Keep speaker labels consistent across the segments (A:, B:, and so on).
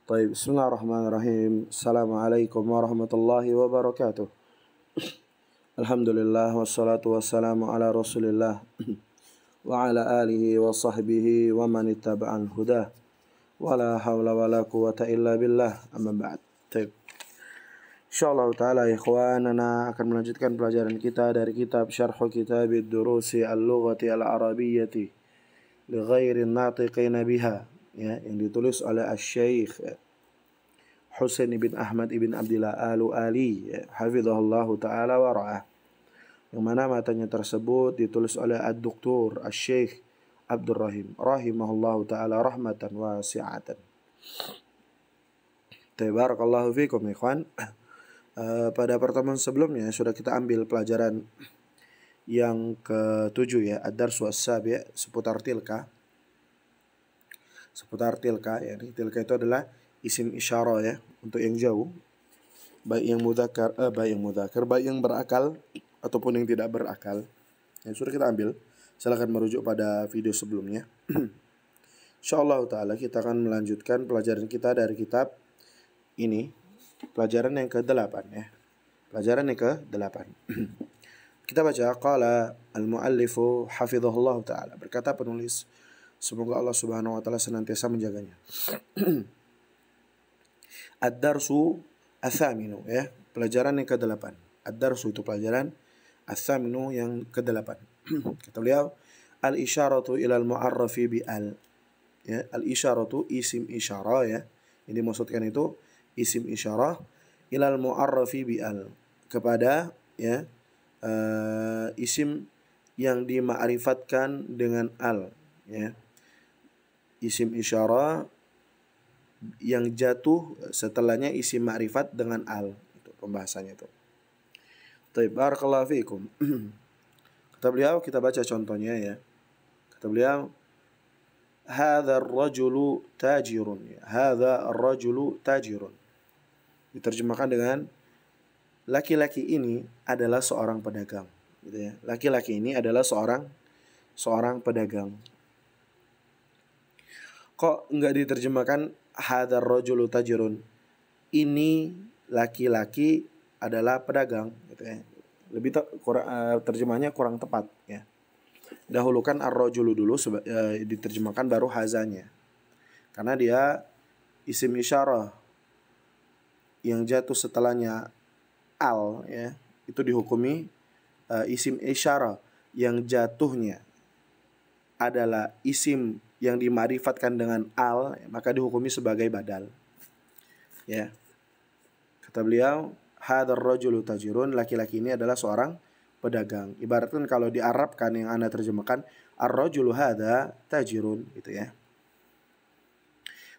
A: طيب بسم الله الرحمن الرحيم. السلام عليكم ورحمة الله وبركاته. الحمد لله والصلاة والسلام على رسول الله وعلى آله وصحبه ومن اتبع الهدى ولا حول ولا قوة إلا بالله. أما بعد. طيب. Insyaallah ta'ala ikhwanana akan melanjutkan pelajaran kita dari kitab Syarh Kitab Ad-Durusi Al-Lughati Al-Arabiyyati li ghairi an-natiqina biha, ya, yang ditulis oleh Asy-Syaikh Husain bin Ahmad ibn Abdillah Al-Ali, ya, hafizahullahu ta'ala wa ra'ah, yang mana matanya tersebut ditulis oleh Ad-Doktor Asy-Syaikh Abdul Rahim rahimahullahu ta'ala rahmatan wasi'atan. Tabarakallahu fikum ikhwan. Pada pertemuan sebelumnya sudah kita ambil pelajaran yang ke-7, ya, ad-darsu as-sabi', seputar tilka. Seputar tilka, ya, tilka itu adalah isim isyarah, ya, untuk yang jauh, baik yang mudzakkar, baik yang berakal ataupun yang tidak berakal. Ya, sudah kita ambil. Silakan merujuk pada video sebelumnya. Insyaallah taala kita akan melanjutkan pelajaran kita dari kitab ini, pelajaran yang ke-8, ya. Pelajaran yang ke-8. Kita baca, qala al-muallifu hafizahullah ta'ala. Berkata penulis, semoga Allah Subhanahu wa taala senantiasa menjaganya. Ad-darsu ats-tsaminu, ya, pelajaran yang ke-8. Ad-darsu itu pelajaran, ats-tsaminu yang ke-8. Kata beliau, al-isyaratu ila al-mu'arrafi bi al. Ya, al-isyaratu isim isyarah, ya. Yang dimaksudkan itu isim isyarah ilal mu'arrafi bi al, kepada, ya, isim yang dima'rifatkan dengan al, ya. Isim isyarah yang jatuh setelahnya isim ma'rifat dengan al, itu pembahasannya itu. Baik, barakallahu fiikum. Kata beliau, kita baca contohnya, ya. Kata beliau, hadza ar-rajulu tajirun, ya. Hadza ar-rajulu tajirun diterjemahkan dengan laki-laki ini adalah seorang pedagang, gitu, ya. Laki-laki ini adalah seorang pedagang. Kok enggak diterjemahkan hadzal rajulu tajirun? Ini laki-laki adalah pedagang, gitu, ya. Lebih terjemahnya kurang tepat, ya. Dahulukan ar-rajulu dulu, diterjemahkan baru hazanya. Karena dia isim isyarah yang jatuh setelahnya al, ya, itu dihukumi isim isyarah yang jatuhnya adalah isim yang dima'rifatkan dengan al, ya, maka dihukumi sebagai badal, ya. Kata beliau, hadzal rajulu tajirun, laki-laki ini adalah seorang pedagang. Ibaratkan kalau di Arab kan yang Anda terjemahkan ar-rajulu hadza tajirun, gitu, ya.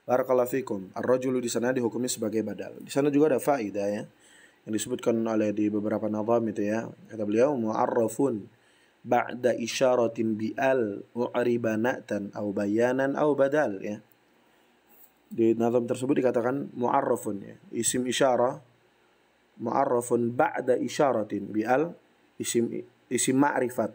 A: Barakallahu fikum. Ar-rajulu di sana dihukumi sebagai badal. Di sana juga ada faidah, ya, yang disebutkan oleh di beberapa nazam itu, ya. Kata beliau, mu'arrafun ba'da isyaratin bi'al u'riba na'tan aw bayanan aw badal, ya. Di nazam tersebut dikatakan mu'arrafun, ya, isim isyarah, mu'arrafun ba'da isyaratin bi'al, isim ma'rifat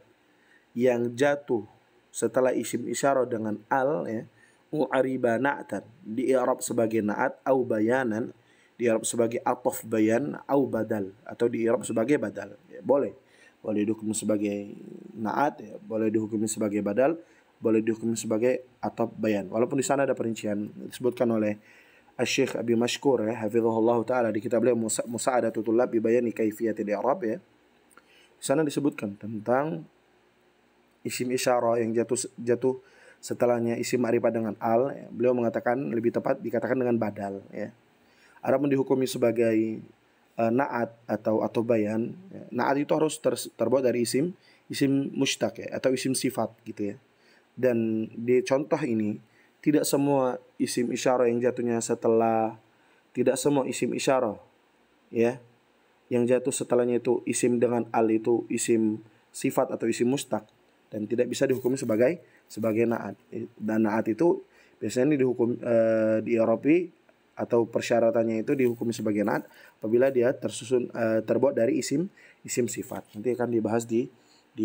A: yang jatuh setelah isim isyarah dengan al, ya. U'riba na'tan, di i'rab sebagai na'at, au bayanan, di i'rab sebagai ataf bayan, au badal, atau di i'rab sebagai badal, ya, boleh dihukumi sebagai na'at, ya, boleh dihukumi sebagai badal, boleh dihukumi sebagai ataf bayan. Walaupun di sana ada perincian disebutkan oleh Asy-Syaikh Abi Mashkur, ya, hafizahullah taala, di kitab beliau Musa'adatul Tullab bi bayani kaifiyatil i'rab, ya. Di sana disebutkan tentang isim isyarah yang jatuh setelahnya isim ma'rifat dengan al, ya. Beliau mengatakan lebih tepat dikatakan dengan badal, ya. Adapun dihukumi sebagai na'at atau bayan, ya. Na'at itu harus terbuat dari isim mushtaq, ya, atau isim sifat, gitu, ya. Dan di contoh ini tidak semua isim isyarah yang jatuhnya tidak semua isim isyarah, ya, yang jatuh setelahnya itu isim dengan al itu isim sifat atau isim mushtaq, dan tidak bisa dihukumi sebagai na'at. Dan na'at itu biasanya dihukum di Eropa, atau persyaratannya itu dihukumi sebagai na'at apabila dia terbuat dari isim sifat. Nanti akan dibahas di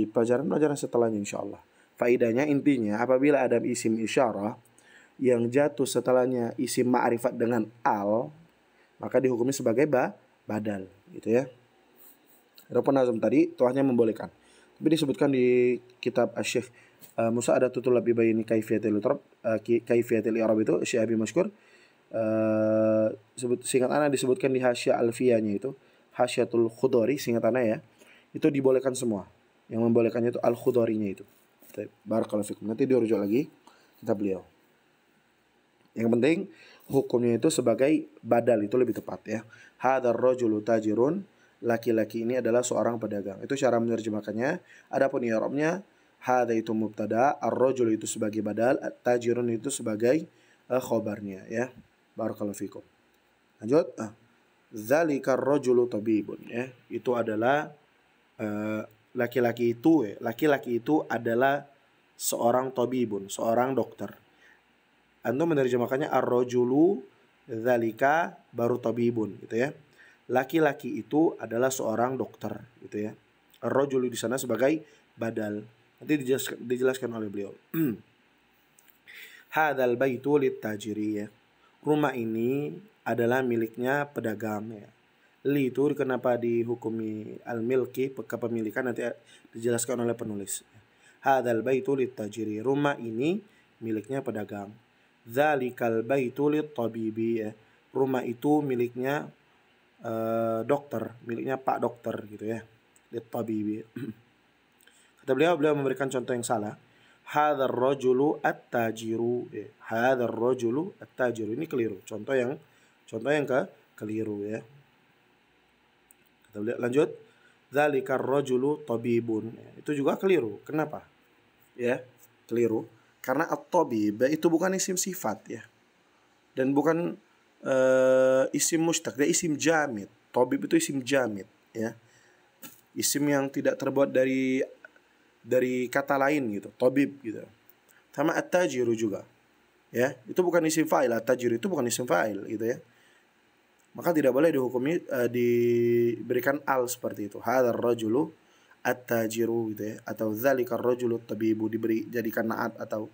A: pelajaran setelahnya insyaallah. Faidahnya, intinya, apabila ada isim isyarah yang jatuh setelahnya isim ma'rifat dengan al, maka dihukumi sebagai badal, gitu ya. Adapun nazm tadi tuahnya membolehkan. Tapi disebutkan di kitab Asy-Syaikh Musa ada tutul lebih bayini kaifiyatil i'rab itu Syekh Abi Masykur singkat ana disebutkan di Hasyiah Alfiyahnya itu Hasyiatul Khudari singkat ana ya. Itu dibolehkan semua. Yang membolehkannya itu Al-Khudarinya itu. Barakallahu fikum. Nanti dirujuk lagi kitab beliau. Yang penting hukumnya itu sebagai badal itu lebih tepat ya. Hadzal rajulu tajirun, laki-laki ini adalah seorang pedagang. Itu cara menerjemahkannya. Adapun i'rabnya hadza itu mubtada, ar-rajul itu sebagai badal, tajirun itu sebagai khobarnya ya. Barakallahu fikum. Lanjut. Zalikar rajulu tabibun ya. Itu adalah laki-laki itu adalah seorang tabibun, seorang dokter. Antum menerjemahkannya ar-rajulu dzalika baru tabibun gitu ya. Laki-laki itu adalah seorang dokter gitu ya. Ar-rajulu di sana sebagai badal. Nanti dijelaskan oleh beliau. Hadzal baitu lit-tajiri ya. Rumah ini adalah miliknya pedagang ya. Li itu kenapa dihukumi al-milki kepemilikan nanti dijelaskan oleh penulis. Hadzal baitu lit-tajiri. Rumah ini miliknya pedagang. Dzalikal baitu lit-tabibi ya. Rumah itu miliknya dokter, miliknya Pak Dokter gitu ya. Lit-tabibi. Kata beliau memberikan contoh yang salah. Hadzal rajulu at-tajiru. Hadzal rajulu at-tajiru. Ini keliru. Contoh yang keliru ya. Kata beliau lanjut. Dzalikar rajulu tabibun. Itu juga keliru. Kenapa? Ya, keliru. Karena at-tabib itu bukan isim sifat ya. Dan bukan isim mustaq, dia isim jamid. Tabib itu isim jamid ya. Isim yang tidak terbuat dari kata lain gitu, tabib gitu. Sama at-tajiru juga. Ya, itu bukan isim fa'il, at-tajiru itu bukan isim fa'il gitu ya. Maka tidak boleh dihukumi diberikan al seperti itu. Hadzal rajulu at-tajiru gitu ya, atau dzalikar rajulu tabibu diberi jadikan naat atau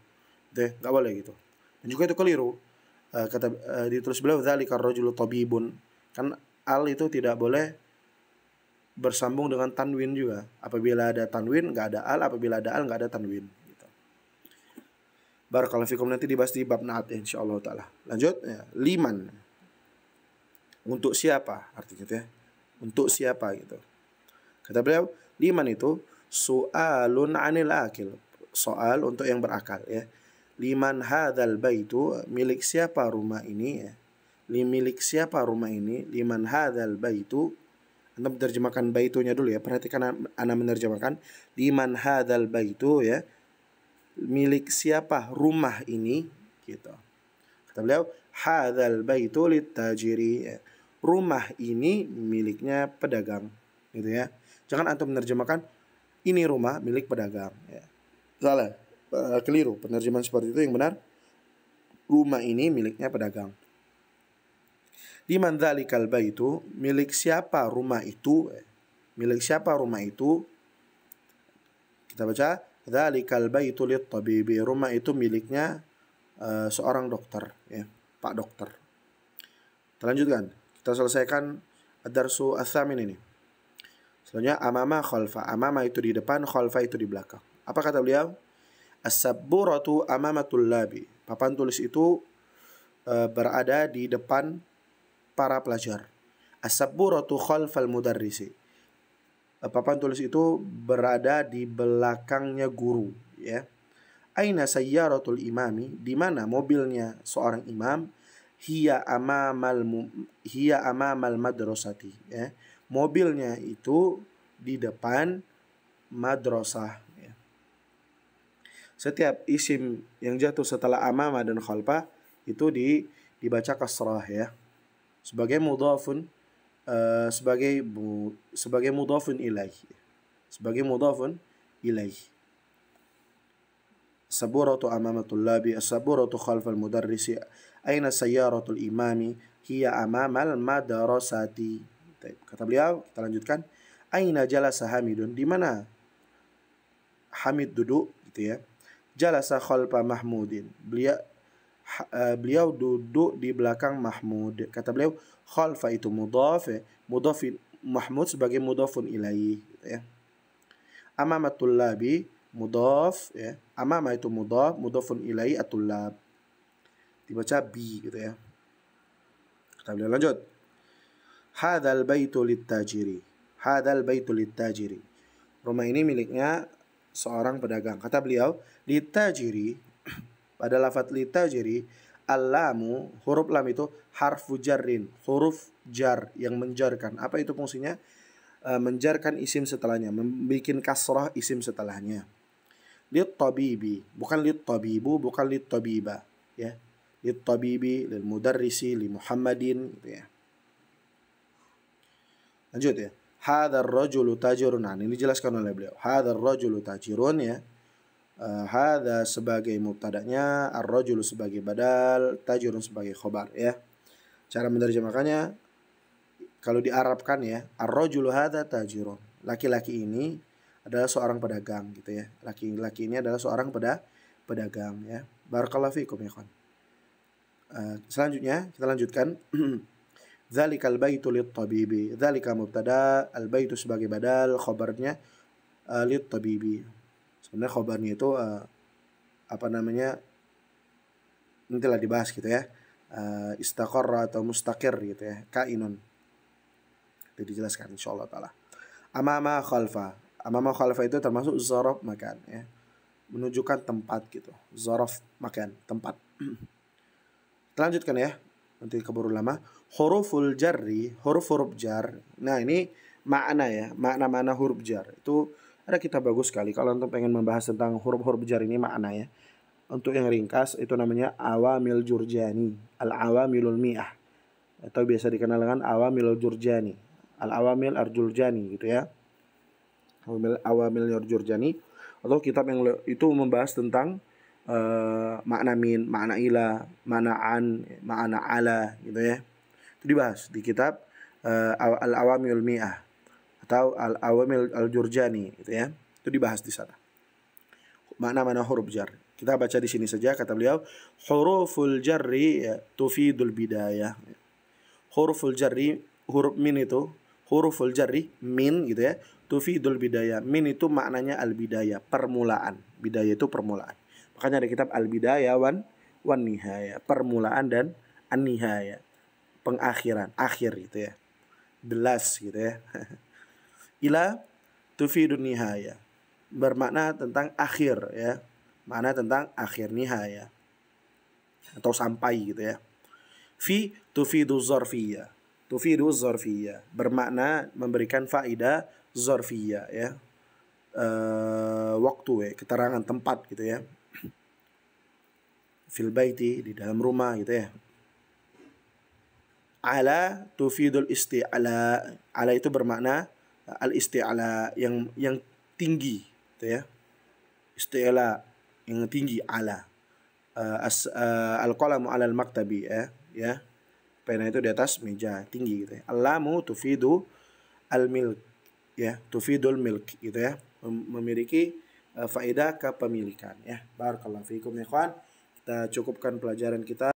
A: gitu ya, enggak boleh gitu. Dan juga itu keliru. Ditulis beliau dzalikar rajulu tabibun. Kan al itu tidak boleh bersambung dengan tanwin juga. Apabila ada tanwin enggak ada al, apabila ada al enggak ada tanwin gitu. Barakallahu fikum, nanti dibahas di bab naat ya, insyaallah taala. Lanjut ya, liman. Untuk siapa artinya ya? Untuk siapa gitu. Kata beliau, liman itu su'alun 'anil akil. Soal untuk yang berakal ya. Liman hadzal baitu, milik siapa rumah ini ya. Milik siapa rumah ini? Liman hadzal baitu. Anda menerjemahkan baitunya dulu ya. Perhatikan Anda menerjemahkan liman hadzal baitu ya. Milik siapa rumah ini gitu. Kata beliau, hadzal baitu lit-tajiri ya. Rumah ini miliknya pedagang gitu ya. Jangan antum menerjemahkan ini rumah milik pedagang ya. Salah, keliru. Penerjemahan seperti itu yang benar. Rumah ini miliknya pedagang. Liman dzalikal baitu, milik siapa rumah itu? Milik siapa rumah itu? Kita baca, dzalikal baitu lit-tabibi. Rumah itu miliknya seorang dokter ya, Pak Dokter. Kita lanjutkan. Kita selesaikan ad-darsu ats-tsamin ini. Selanjutnya amama khalfa. Amama itu di depan, khalfa itu di belakang. Apa kata beliau? As-sabburatu amama tullabi. Papan tulis itu berada di depan para pelajar. As-sabburatu khalfal mudarrisi. Papan tulis itu berada di belakangnya guru ya. Aina sayyaratul imami, di mana mobilnya seorang imam? Hiya amamal madrasati ya. Mobilnya itu di depan madrasah ya. Setiap isim yang jatuh setelah amama dan khalfa itu dibaca kasrah ya. Sebagai mudhafun sebagai mudhafun ilaih. Sebagai mudhafun ilaih. Saburatu amama tullabi, as-saburatu khalfal mudarrisi, aina sayyaratul imami, hiya amamal madrasati. Kata beliau, kita lanjutkan. Aina jalasa Hamidun, di mana Hamid duduk gitu ya. Jalasa khalfa Mahmudin. beliau duduk di belakang Mahmud. Kata beliau, khalfa itu mudhaf ya. Mudhaf Mahmud sebagai mudhafun ilaih gitu ya. Amama tullabi mudhaf ya. Amama itu mudhaf, mudhafun ilaih at-tullab. Dibaca bi gitu ya. Kita beliau lanjut. Hadzal baitu lit-tajiri. Hadzal baitu lit-tajiri. Rumah ini miliknya seorang pedagang. Kata beliau, lit-tajiri, pada lafadz lit-tajiri, al-lamu, huruf lam itu harfu jarrin, huruf jar yang menjarkan. Apa itu fungsinya? Menjarkan isim setelahnya, membikin kasrah isim setelahnya. Lit-tabibi, bukan lit-tabibu, bukan lit-tabiba, ya. Lit-tabibi, lil mudarrisi, li Muhammadin gitu ya. Lanjut ya. Hadzal rajulu tajirun. Nah, ini dijelaskan oleh beliau. Hadzal rajulu tajirun ya. Hadza sebagai mubtada'nya, ar-rajulu sebagai badal, tajirun sebagai khobar ya. Cara menerjemahkannya kalau diarabkan ya, ar-rajulu hadza tajirun. Laki-laki ini adalah seorang pedagang gitu ya. Laki-laki ini adalah seorang pedagang ya. Barakallahu fikum ya kawan. Selanjutnya kita lanjutkan. Dzalikal baitu lit-tabibi. Dzalika mubtada, al-baitu sebagai badal, khabarnya lit-tabibi. Sebenarnya khabarnya itu apa namanya? Nantilah dibahas gitu ya. Istaqarra atau mustaqir gitu ya. Kainun. Itu dijelaskan insyaallah taala. Amama khalfa. Amama khalfa itu termasuk zaraf makan ya. Menunjukkan tempat gitu. Zaraf makan, tempat. Kita lanjutkan ya. Nanti keburu lama. Huruful jarri, huruf-huruf jar. Nah, ini makna ya, makna-makna huruf jar. Itu ada kitab bagus sekali kalau untuk pengen membahas tentang huruf-huruf jar ini makna ya. Untuk yang ringkas itu namanya Awamil Jurjani, Al-Awamilul Mi'ah. Atau biasa dikenal dengan Awamilul Jurjani, Al-Awamil Ar-Jurjani gitu ya. Awamil Ar-Jurjani atau kitab yang itu membahas tentang makna min, makna ila, makna an, makna ala gitu ya. Itu dibahas di kitab Al-Awamil Mi'ah atau Al-Awamil Al-Jurjani gitu ya. Itu dibahas di sana. Makna-makna huruf jar. Kita baca di sini saja kata beliau, huruful jarri ya, tufidul bidayah. Huruful jarri, huruf min itu, huruful jarri min gitu ya, tufidul bidayah. Min itu maknanya al-bidayah, permulaan. Bidayah itu permulaan. Makanya ada kitab Al-Bidayah wan Nihayah, permulaan dan an-nihayah, pengakhiran, akhir gitu ya. The last gitu ya. Ila tufidun nihayah, bermakna tentang akhir ya. Makna tentang akhir, nihayah atau sampai gitu ya. Fi tufidu zarfiyah. Tufidu zarfiyah, bermakna memberikan faedah zarfiyah ya. Waktu ya, keterangan tempat gitu ya. Fil baiti, di dalam rumah gitu ya. Ala tufidul isti'ala. Ala itu bermakna al-isti'ala, yang tinggi gitu ya. Isti'ala yang tinggi, ala. Al-qalamu 'alal maktabi ya. Pena itu di atas meja, tinggi gitu ya. Al-lamu tufidu al-milk ya, tufidul milk gitu ya. Memiliki faedah kepemilikan ya. Barakallahu fikum ya kawan. Kita cukupkan pelajaran kita.